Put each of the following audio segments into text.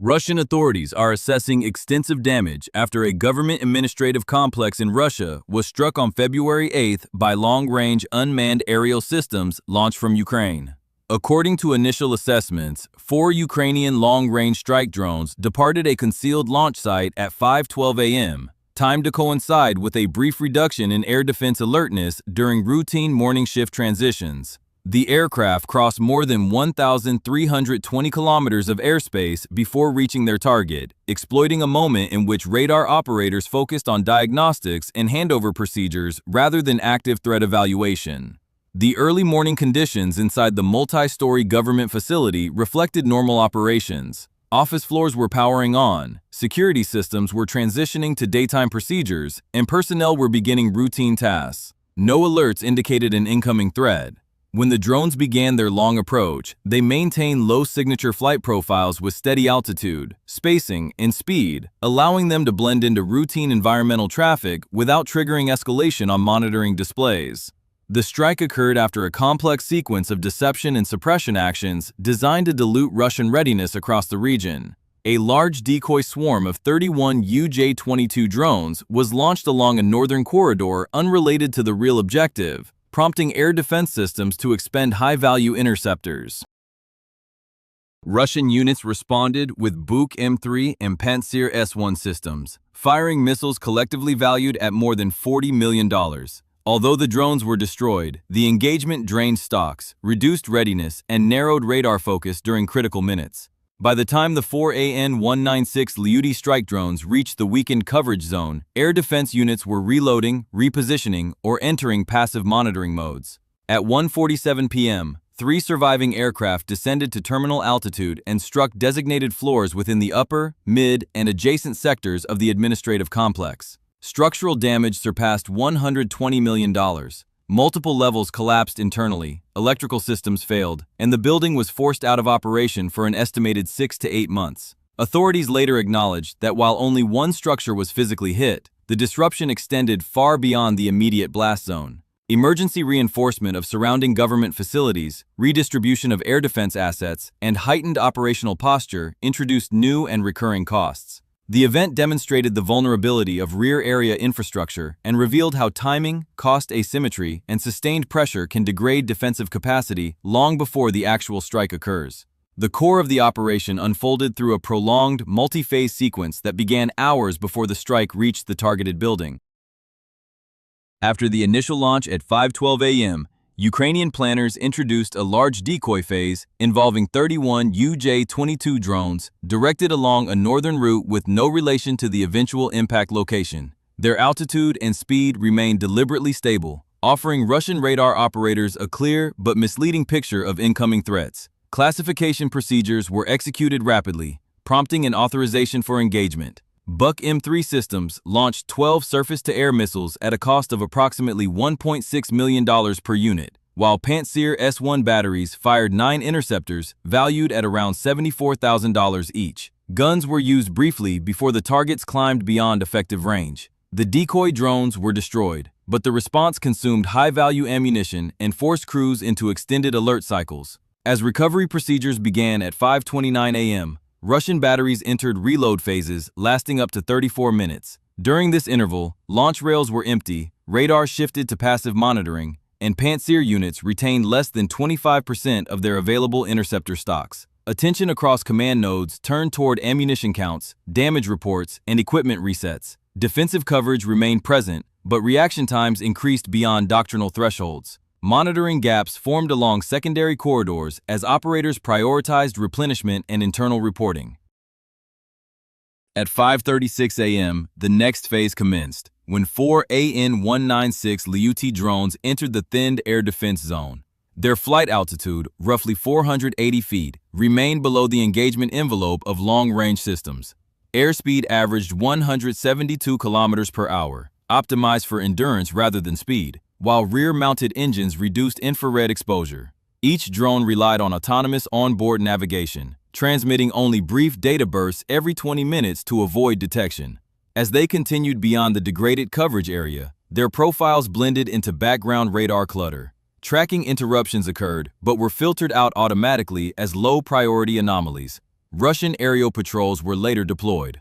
Russian authorities are assessing extensive damage after a government administrative complex in Russia was struck on February 8th by long-range unmanned aerial systems launched from Ukraine. According to initial assessments, 4 Ukrainian long-range strike drones departed a concealed launch site at 5:12 a.m., timed to coincide with a brief reduction in air defense alertness during routine morning shift transitions. The aircraft crossed more than 1,320 kilometers of airspace before reaching their target, exploiting a moment in which radar operators focused on diagnostics and handover procedures rather than active threat evaluation. The early morning conditions inside the multi-story government facility reflected normal operations. Office floors were powering on, security systems were transitioning to daytime procedures, and personnel were beginning routine tasks. No alerts indicated an incoming threat. When the drones began their long approach, they maintained low signature flight profiles with steady altitude, spacing, and speed, allowing them to blend into routine environmental traffic without triggering escalation on monitoring displays. The strike occurred after a complex sequence of deception and suppression actions designed to dilute Russian readiness across the region. A large decoy swarm of 31 UJ-22 drones was launched along a northern corridor unrelated to the real objective, prompting air defense systems to expend high-value interceptors. Russian units responded with Buk M3 and Pantsir S1 systems, firing missiles collectively valued at more than $40 million. Although the drones were destroyed, the engagement drained stocks, reduced readiness, and narrowed radar focus during critical minutes. By the time the 4 AN-196 Lyuty strike drones reached the weakened coverage zone, air defense units were reloading, repositioning, or entering passive monitoring modes. At 1:47 p.m., 3 surviving aircraft descended to terminal altitude and struck designated floors within the upper, mid, and adjacent sectors of the administrative complex. Structural damage surpassed $120 million. Multiple levels collapsed internally, electrical systems failed, and the building was forced out of operation for an estimated 6 to 8 months. Authorities later acknowledged that while only one structure was physically hit, the disruption extended far beyond the immediate blast zone. Emergency reinforcement of surrounding government facilities, redistribution of air defense assets, and heightened operational posture introduced new and recurring costs. The event demonstrated the vulnerability of rear area infrastructure and revealed how timing, cost asymmetry, and sustained pressure can degrade defensive capacity long before the actual strike occurs. The core of the operation unfolded through a prolonged, multi-phase sequence that began hours before the strike reached the targeted building. After the initial launch at 5:12 a.m., Ukrainian planners introduced a large decoy phase involving 31 UJ-22 drones directed along a northern route with no relation to the eventual impact location. Their altitude and speed remained deliberately stable, offering Russian radar operators a clear but misleading picture of incoming threats. Classification procedures were executed rapidly, prompting an authorization for engagement. Buk M3 systems launched 12 surface-to-air missiles at a cost of approximately $1.6 million per unit, while Pantsir S1 batteries fired 9 interceptors valued at around $74,000 each. Guns were used briefly before the targets climbed beyond effective range. The decoy drones were destroyed, but the response consumed high-value ammunition and forced crews into extended alert cycles. As recovery procedures began at 5:29 a.m., Russian batteries entered reload phases lasting up to 34 minutes. During this interval, launch rails were empty, radar shifted to passive monitoring, and Pantsir units retained less than 25% of their available interceptor stocks. Attention across command nodes turned toward ammunition counts, damage reports, and equipment resets. Defensive coverage remained present, but reaction times increased beyond doctrinal thresholds. Monitoring gaps formed along secondary corridors as operators prioritized replenishment and internal reporting. At 5:36 a.m., the next phase commenced, when 4 AN-196 Lyuty drones entered the thinned air defense zone. Their flight altitude, roughly 480 feet, remained below the engagement envelope of long-range systems. Airspeed averaged 172 kilometers per hour, optimized for endurance rather than speed, while rear-mounted engines reduced infrared exposure. Each drone relied on autonomous onboard navigation, transmitting only brief data bursts every 20 minutes to avoid detection. As they continued beyond the degraded coverage area, their profiles blended into background radar clutter. Tracking interruptions occurred, but were filtered out automatically as low-priority anomalies. Russian aerial patrols were later deployed.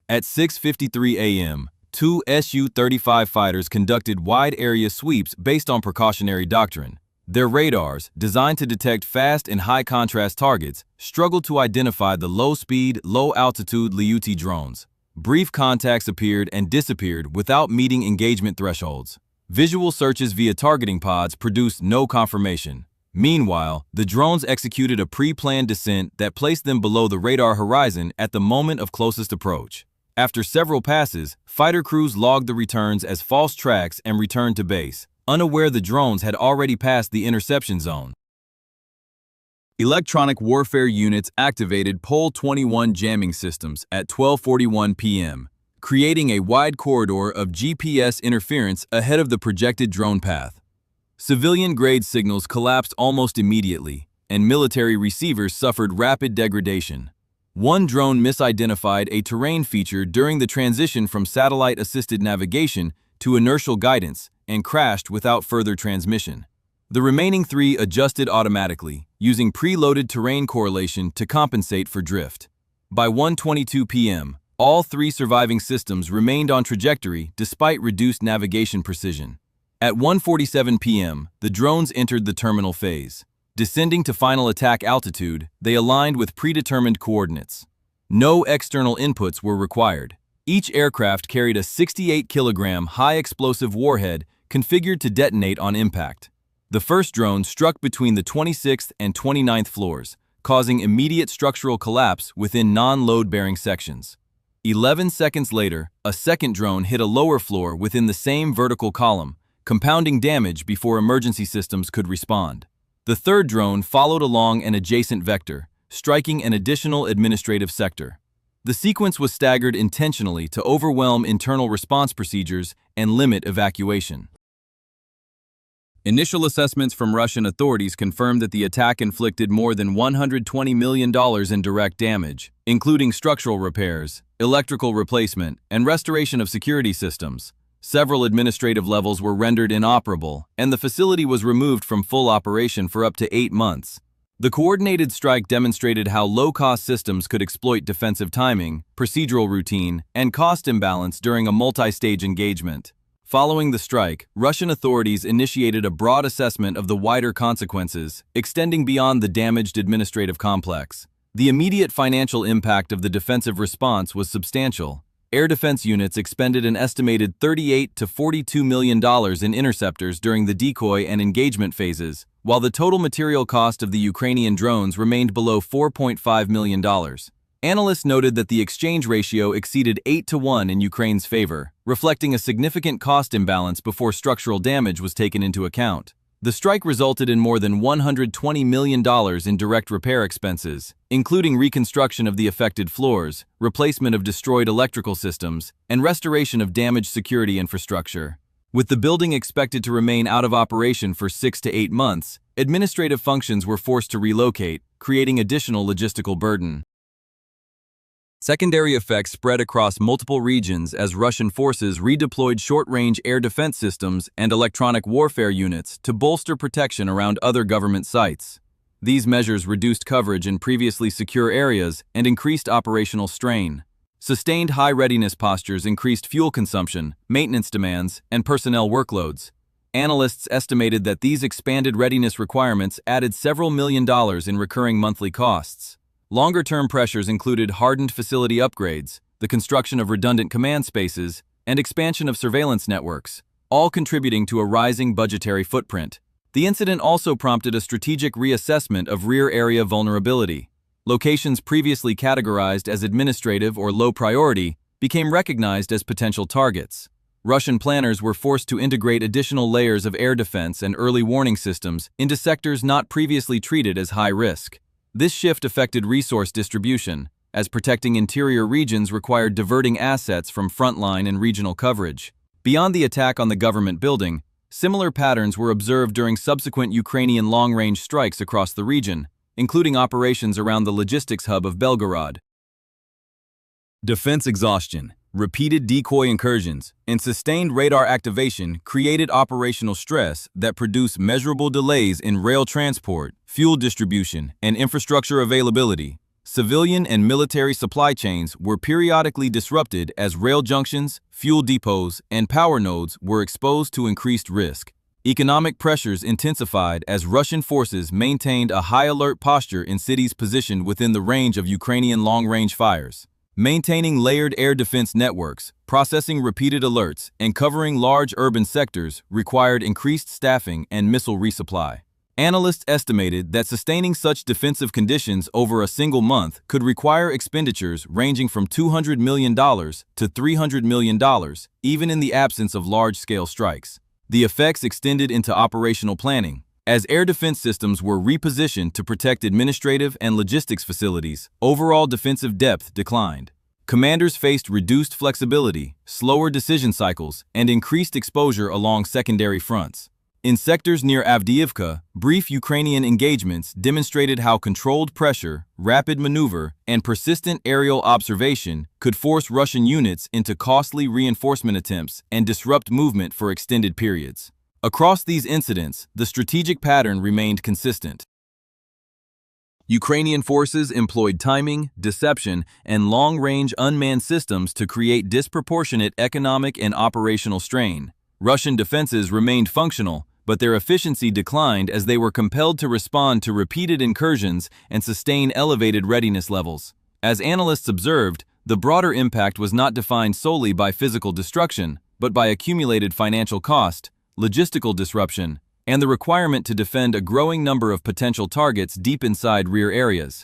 At 6:53 a.m., two Su-35 fighters conducted wide-area sweeps based on precautionary doctrine. Their radars, designed to detect fast and high-contrast targets, struggled to identify the low-speed, low-altitude Liuti drones. Brief contacts appeared and disappeared without meeting engagement thresholds. Visual searches via targeting pods produced no confirmation. Meanwhile, the drones executed a pre-planned descent that placed them below the radar horizon at the moment of closest approach. After several passes, fighter crews logged the returns as false tracks and returned to base, unaware the drones had already passed the interception zone. Electronic warfare units activated Pole 21 jamming systems at 12:41 p.m., creating a wide corridor of GPS interference ahead of the projected drone path. Civilian-grade signals collapsed almost immediately, and military receivers suffered rapid degradation. One drone misidentified a terrain feature during the transition from satellite-assisted navigation to inertial guidance and crashed without further transmission. The remaining three adjusted automatically, using preloaded terrain correlation to compensate for drift. By 1:22 p.m., all three surviving systems remained on trajectory despite reduced navigation precision. At 1:47 p.m., the drones entered the terminal phase. Descending to final attack altitude, they aligned with predetermined coordinates. No external inputs were required. Each aircraft carried a 68-kilogram high-explosive warhead configured to detonate on impact. The first drone struck between the 26th and 29th floors, causing immediate structural collapse within non-load-bearing sections. 11 seconds later, a second drone hit a lower floor within the same vertical column, compounding damage before emergency systems could respond. The third drone followed along an adjacent vector, striking an additional administrative sector. The sequence was staggered intentionally to overwhelm internal response procedures and limit evacuation. Initial assessments from Russian authorities confirmed that the attack inflicted more than $120 million in direct damage, including structural repairs, electrical replacement, and restoration of security systems. Several administrative levels were rendered inoperable, and the facility was removed from full operation for up to 8 months. The coordinated strike demonstrated how low-cost systems could exploit defensive timing, procedural routine, and cost imbalance during a multi-stage engagement. Following the strike, Russian authorities initiated a broad assessment of the wider consequences, extending beyond the damaged administrative complex. The immediate financial impact of the defensive response was substantial. Air defense units expended an estimated $38 to $42 million in interceptors during the decoy and engagement phases, while the total material cost of the Ukrainian drones remained below $4.5 million. Analysts noted that the exchange ratio exceeded 8-to-1 in Ukraine's favor, reflecting a significant cost imbalance before structural damage was taken into account. The strike resulted in more than $120 million in direct repair expenses, including reconstruction of the affected floors, replacement of destroyed electrical systems, and restoration of damaged security infrastructure. With the building expected to remain out of operation for 6 to 8 months, administrative functions were forced to relocate, creating additional logistical burden. Secondary effects spread across multiple regions as Russian forces redeployed short-range air defense systems and electronic warfare units to bolster protection around other government sites. These measures reduced coverage in previously secure areas and increased operational strain. Sustained high readiness postures increased fuel consumption, maintenance demands, and personnel workloads. Analysts estimated that these expanded readiness requirements added several $million in recurring monthly costs. Longer-term pressures included hardened facility upgrades, the construction of redundant command spaces, and expansion of surveillance networks, all contributing to a rising budgetary footprint. The incident also prompted a strategic reassessment of rear area vulnerability. Locations previously categorized as administrative or low priority became recognized as potential targets. Russian planners were forced to integrate additional layers of air defense and early warning systems into sectors not previously treated as high risk. This shift affected resource distribution, as protecting interior regions required diverting assets from frontline and regional coverage. Beyond the attack on the government building, similar patterns were observed during subsequent Ukrainian long-range strikes across the region, including operations around the logistics hub of Belgorod. Defense exhaustion, repeated decoy incursions, and sustained radar activation created operational stress that produced measurable delays in rail transport, fuel distribution, and infrastructure availability. civilian and military supply chains were periodically disrupted as rail junctions, fuel depots, and power nodes were exposed to increased risk. Economic pressures intensified as Russian forces maintained a high alert posture in cities positioned within the range of Ukrainian long-range fires. Maintaining layered air defense networks, processing repeated alerts, and covering large urban sectors required increased staffing and missile resupply. Analysts estimated that sustaining such defensive conditions over a single month could require expenditures ranging from $200 million to $300 million, even in the absence of large-scale strikes. The effects extended into operational planning. As air defense systems were repositioned to protect administrative and logistics facilities, overall defensive depth declined. Commanders faced reduced flexibility, slower decision cycles, and increased exposure along secondary fronts. In sectors near Avdiivka, brief Ukrainian engagements demonstrated how controlled pressure, rapid maneuver, and persistent aerial observation could force Russian units into costly reinforcement attempts and disrupt movement for extended periods. Across these incidents, the strategic pattern remained consistent. Ukrainian forces employed timing, deception, and long-range unmanned systems to create disproportionate economic and operational strain. Russian defenses remained functional, but their efficiency declined as they were compelled to respond to repeated incursions and sustain elevated readiness levels. As analysts observed, the broader impact was not defined solely by physical destruction, but by accumulated financial cost, logistical disruption, and the requirement to defend a growing number of potential targets deep inside rear areas.